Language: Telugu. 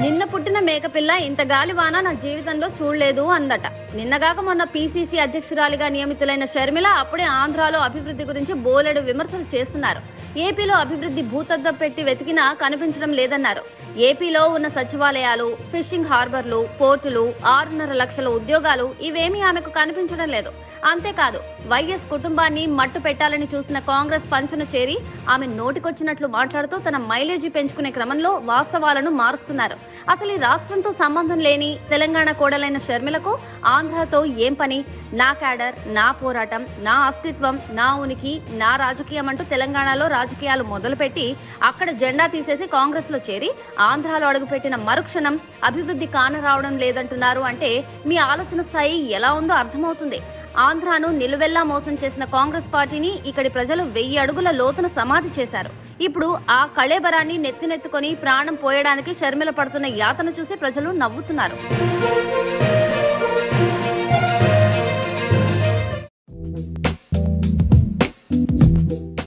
నిన్న పుట్టిన మేకపిల్ల ఇంత గాలివాన నా జీవితంలో చూడలేదు అందట. నిన్నగాక మొన్న పీసీసీ అధ్యక్షురాలిగా నియమితులైన షర్మిల అప్పుడే ఆంధ్రాలో అభివృద్ధి గురించి బోలెడు విమర్శలు చేస్తున్నారు. ఏపీలో అభివృద్ధి భూతద్దం పెట్టి వెతికినా కనిపించడం లేదన్నారు. ఏపీలో ఉన్న సచివాలయాలు, ఫిషింగ్ హార్బర్లు, పోర్టులు, 6.5 లక్షల ఉద్యోగాలు ఇవేమీ ఆమెకు కనిపించడం లేదు. అంతేకాదు, వైఎస్ కుటుంబాన్ని మట్టు పెట్టాలని చూసిన కాంగ్రెస్ పంచను చేరి ఆమె నోటికొచ్చినట్లు మాట్లాడుతూ తన మైలేజీ పెంచుకునే క్రమంలో వాస్తవాలను మారుస్తున్నారు. అసలు ఈ రాష్ట్రంతో సంబంధం లేని తెలంగాణ కోడలైన షర్మిలకు ఆంధ్రతో ఏం పని? నా క్యాడర్, నా పోరాటం, నా అస్తిత్వం, నా ఉనికి, నా రాజకీయం అంటూ తెలంగాణలో రాజకీయాలు మొదలుపెట్టి అక్కడ జెండా తీసేసి కాంగ్రెస్ లో చేరి ఆంధ్రాలో అడుగుపెట్టిన మరుక్షణం అభివృద్ధి కానరావడం లేదంటున్నారు అంటే మీ ఆలోచన స్థాయి ఎలా ఉందో అర్థమవుతుంది. ఆంధ్రాను నిలువెల్లా మోసం చేసిన కాంగ్రెస్ పార్టీని ఇక్కడి ప్రజలు 1000 అడుగుల లోతున సమాధి చేశారు. ఇప్పుడు ఆ కళేబరాన్ని నెత్తినెత్తుకొని ప్రాణం పోయడానికి షర్మిల పడుతున్న యాతన చూసి ప్రజలు నవ్వుతున్నారు.